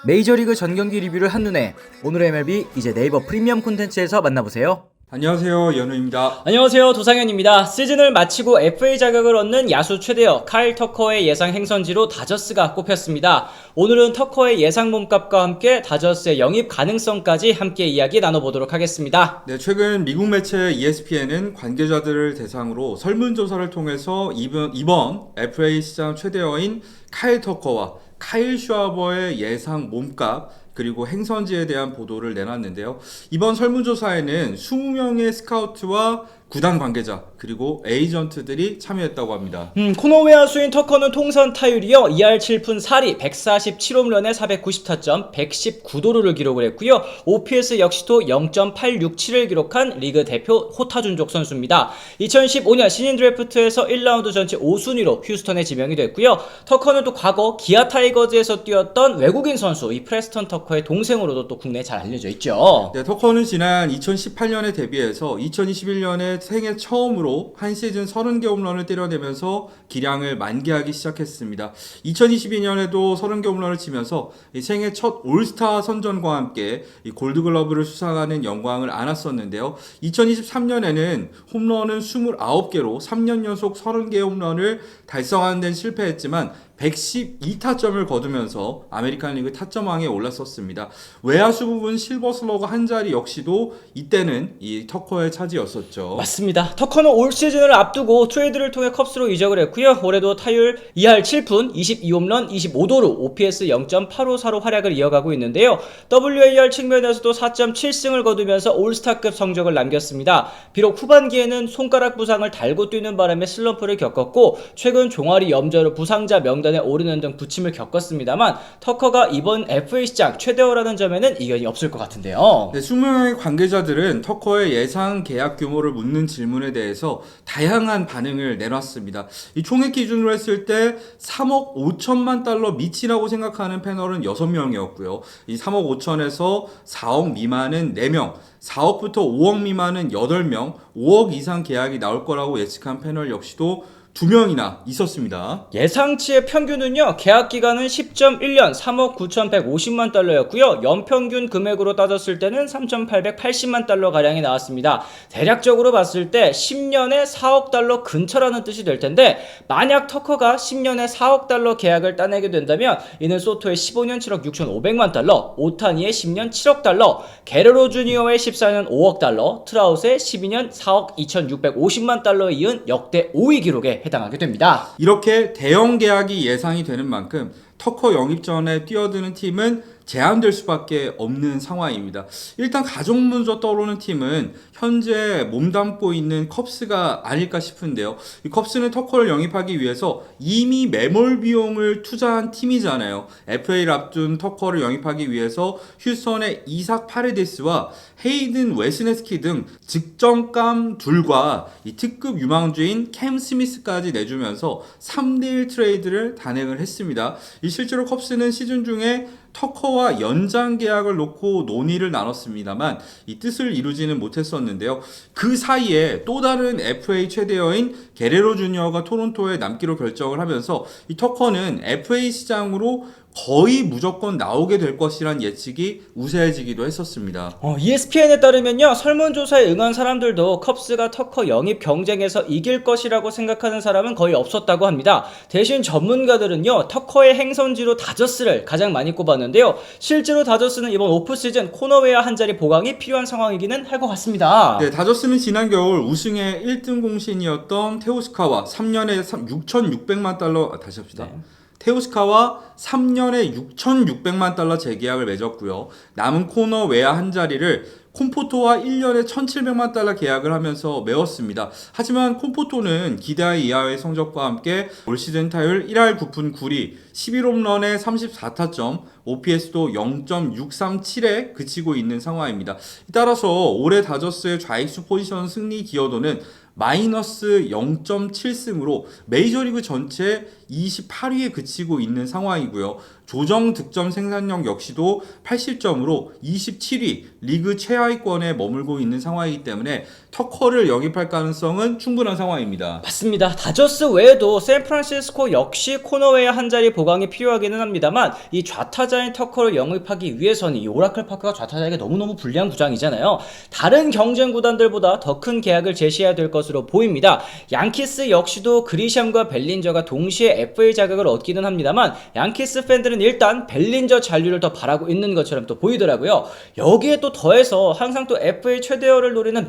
메이저리그 전경기 리뷰를 한눈에 오늘의 MLB 이제 네이버 프리미엄 콘텐츠에서 만나보세요. 안녕하세요, 연우입니다. 안녕하세요, 도상현입니다. 시즌을 마치고 FA 자격을 얻는 야수 최대어 카일 터커의 예상 행선지로 다저스가 꼽혔습니다. 오늘은 터커의 예상 몸값과 함께 다저스의 영입 가능성까지 함께 이야기 나눠보도록 하겠습니다. 네, 최근 미국 매체 ESPN은 관계자들을 대상으로 설문조사를 통해서 이번 FA 시장 최대어인 카일 터커와 카일 슈와버의 예상 몸값 그리고 행선지에 대한 보도를 내놨는데요. 이번 설문조사에는 20명의 스카우트와 구단 관계자 그리고 에이전트들이 참여했다고 합니다. 코너웨 야수인 터커는 통산 타율이요 2할 7푼 4리 147홈런에 490타점 119도루를 기록을 했고요. OPS 역시도 0.867을 기록한 리그 대표 호타준족 선수입니다. 2015년 신인 드래프트에서 1라운드 전체 5순위로 휴스턴에 지명이 됐고요. 터커는 또 과거 기아 타이거즈에서 뛰었던 외국인 선수 이 프레스턴 터커의 동생으로도 또 국내에 잘 알려져 있죠. 네, 터커는 지난 2018년에 데뷔해서 2021년에 생애 처음으로 한 시즌 30개 홈런을 때려내면서 기량을 만개하기 시작했습니다. 2022년에도 30개 홈런을 치면서 생애 첫 올스타 선전과 함께 골드글러브를 수상하는 영광을 안았었는데요. 2023년에는 홈런은 29개로 3년 연속 30개 홈런을 달성하는 데는 실패했지만 112타점을 거두면서 아메리칸 리그 타점왕에 올랐었습니다. 외야수 부분 실버슬러그 한 자리 역시도 이때는 이 터커의 차지였었죠. 맞습니다. 터커는 올 시즌을 앞두고 트레이드를 통해 컵스로 이적을 했고요. 올해도 타율 2할 7푼, 22홈런, 25도루, OPS 0.854로 활약을 이어가고 있는데요. WAR 측면에서도 4.7승을 거두면서 올스타급 성적을 남겼습니다. 비록 후반기에는 손가락 부상을 달고 뛰는 바람에 슬럼프를 겪었고 최근 종아리 염좌로 부상자 명단에 오르는 등 부침을 겪었습니다만 터커가 이번 FA 시장 최대어라는 점에는 이견이 없을 것 같은데요. 네, 20명의 관계자들은 터커의 예상 계약 규모를 묻는 질문에 대해서 다양한 반응을 내놨습니다. 이 총액 기준으로 했을 때 3억 5천만 달러 미치라고 생각하는 패널은 6명이었고요. 이 3억 5천에서 4억 미만은 4명, 4억부터 5억 미만은 8명, 5억 이상 계약이 나올 거라고 예측한 패널 역시도 2명이나 있었습니다. 예상치의 평균은요, 계약 기간은 10.1년 3억 9,150만 달러였고요. 연평균 금액으로 따졌을 때는 3,880만 달러 가량이 나왔습니다. 대략적으로 봤을 때 10년에 4억 달러 근처라는 뜻이 될 텐데, 만약 터커가 10년에 4억 달러 계약을 따내게 된다면 이는 소토의 15년 7억 6,500만 달러, 오타니의 10년 7억 달러, 게레로 주니어의 14년 5억 달러, 트라우스의 12년 4억 2,650만 달러에 이은 역대 5위 기록에 해당하게 됩니다. 이렇게 대형 계약이 예상이 되는 만큼 터커 영입 전에 뛰어드는 팀은 제한될 수밖에 없는 상황입니다. 일단 가장 먼저 떠오르는 팀은 현재 몸담고 있는 컵스가 아닐까 싶은데요. 이 컵스는 터커를 영입하기 위해서 이미 매몰 비용을 투자한 팀이잖아요. FA를 앞둔 터커를 영입하기 위해서 휴스턴의 이삭 파레데스와 헤이든 웨스네스키 등 직전감 둘과 이 특급 유망주인 캠 스미스까지 내주면서 3대1 트레이드를 단행을 했습니다. 이 실제로 컵스는 시즌 중에 터커와 연장 계약을 놓고 논의를 나눴습니다만 이 뜻을 이루지는 못했었는데요. 그 사이에 또 다른 FA 최대어인 게레로 주니어가 토론토에 남기로 결정을 하면서 이 터커는 FA 시장으로 거의 무조건 나오게 될 것이란 예측이 우세해지기도 했었습니다. ESPN에 따르면요, 설문조사에 응한 사람들도 컵스가 터커 영입 경쟁에서 이길 것이라고 생각하는 사람은 거의 없었다고 합니다. 대신 전문가들은요, 터커의 행선지로 다저스를 가장 많이 꼽았는데요. 실제로 다저스는 이번 오프시즌 코너웨어 한 자리 보강이 필요한 상황이기는 할 것 같습니다. 네, 다저스는 지난 겨울 우승의 1등 공신이었던 테오스카와 3년에 6,600만 달러 다시 합시다. 네. 테오스카와 3년에 6,600만 달러 재계약을 맺었고요. 남은 코너 외야 한 자리를 콤포토와 1년에 1,700만 달러 계약을 하면서 메웠습니다. 하지만 콤포토는 기대 이하의 성적과 함께 올 시즌 타율 1할 9푼 9리, 11홈런에 34타점, OPS도 0.637에 그치고 있는 상황입니다. 따라서 올해 다저스의 좌익수 포지션 승리 기여도는 마이너스 0.7승으로 메이저리그 전체 28위에 그치고 있는 상황이고요. 조정 득점 생산력 역시도 80점으로 27위 리그 최하위권에 머물고 있는 상황이기 때문에 터커를 영입할 가능성은 충분한 상황입니다. 맞습니다. 다저스 외에도 샌프란시스코 역시 코너웨어 한 자리 보강이 필요하기는 합니다만 이 좌타자인 터커를 영입하기 위해서는 이 오라클 파크가 좌타자에게 너무너무 불리한 구장이잖아요. 다른 경쟁 구단들보다 더 큰 계약을 제시해야 될 것으로 보입니다. 양키스 역시도 그리샴과 벨린저가 동시에 FA 자격을 얻기는 합니다만 양키스 팬들은 일단 벨린저 잔류를 더 바라고 있는 것처럼 또 보이더라고요. 여기에 또 더해서 항상 또 FA 최대어를 노리는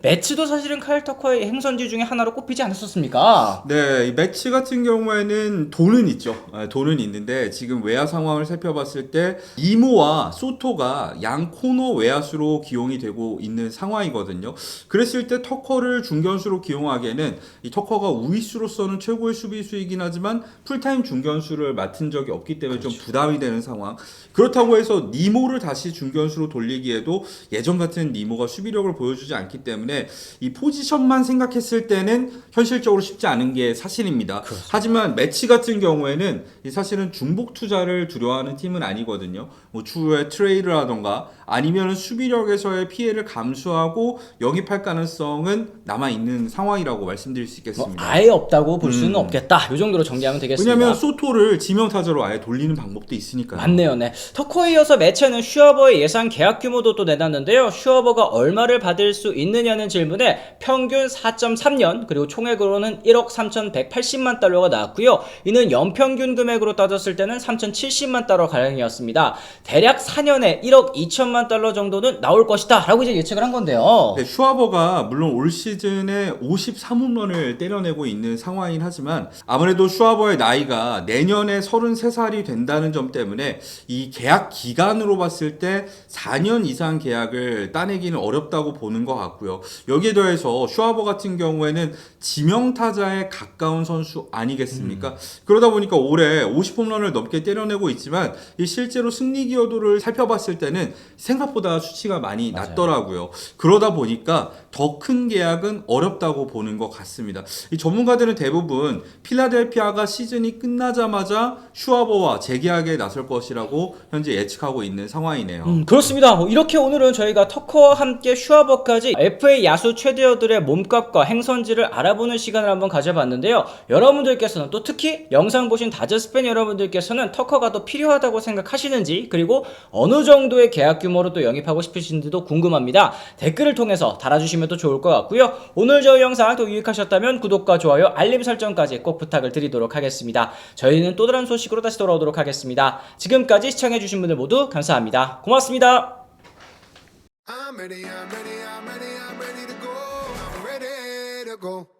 매츠도 사실은 카일 터커의 행선지 중에 하나로 꼽히지 않았었습니까? 네, 이 매치 같은 경우에는 돈은 있죠. 돈은 있는데 지금 외야 상황을 살펴봤을 때 이모와 소토가 양 코너 외야수로 기용이 되고 있는 상황이거든요. 그랬을 때 터커를 중견수로 기용하기에는 이 터커가 우익수로서는 최고의 수비수이긴 하지만 풀타임 중견수를 맡은 적이 없기 때문에 좀 부담이 되는 상황. 그렇다고 해서 니모를 다시 중견수로 돌리기에도 예전 같은 니모가 수비력을 보여주지 않기 때문에 이 포지션만 생각했을 때는 현실적으로 쉽지 않은 게 사실입니다. 그렇습니다. 하지만 매치 같은 경우에는 사실은 중복 투자를 두려워하는 팀은 아니거든요. 뭐 추후에 트레이드를 하던가 아니면 수비력에서의 피해를 감수하고 영입할 가능성은 남아있는 상황이라고 말씀드릴 수 있겠습니다. 아예 없다고 볼 수는 없겠다. 이 정도로 정리하면 되겠습니다. 왜냐면 소토를 지명타자로 아예 돌리는 방법도 있으니까요. 맞네요. 네. 터커에 이어서 매체는 슈어버의 예상 계약 규모도 또 내놨는데요. 슈어버가 얼마를 받을 수 있느냐는 질문에 평균 4.3년 그리고 총액으로는 1억 3,180만 달러가 나왔고요. 이는 연평균 금액으로 따졌을 때는 3,070만 달러 가량이었습니다. 대략 4년에 1억 2천만 달러 정도는 나올 것이다 라고 이제 예측을 한 건데요. 네, 슈아버가 물론 올 시즌에 53홈런을 때려내고 있는 상황이긴 하지만 아무래도 슈아버의 나이가 내년에 33살이 된다는 점 때문에 이 계약 기간으로 봤을 때 4년 이상 계약을 따내기는 어렵다고 보는 것 같고요. 여기에 더해서 슈아버 같은 경우에는 지명타자에 가까운 선수 아니겠습니까? 그러다 보니까 올해 50홈런을 넘게 때려내고 있지만 이 실제로 승리 기여도를 살펴봤을 때는 생각보다 수치가 많이 낮더라고요. 그러다 보니까 더 큰 계약은 어렵다고 보는 것 같습니다. 이 전문가들은 대부분 필라델피아가 시즌이 끝나자마자 슈아버와 재계약에 나설 것이라고 현재 예측하고 있는 상황이네요. 그렇습니다. 이렇게 오늘은 저희가 터커와 함께 슈아버까지 FA 야수 최대어들의 몸값과 행선지를 알아보는 시간을 한번 가져봤는데요. 여러분들께서는 또 특히 영상 보신 다저스 팬 여러분들께서는 터커가 더 필요하다고 생각하시는지 그리고 어느 정도의 계약 규모로 또 영입하고 싶으신지도 궁금합니다. 댓글을 통해서 달아주시면 또 좋을 것 같고요. 오늘 저희 영상 또 유익하셨다면 구독과 좋아요, 알림 설정까지 꼭 부탁을 드리도록 하겠습니다. 저희는 또 다른 소식으로 다시 돌아오도록 하겠습니다. 지금까지 시청해주신 분들 모두 감사합니다. 고맙습니다. I'm ready to go. I'm ready to go.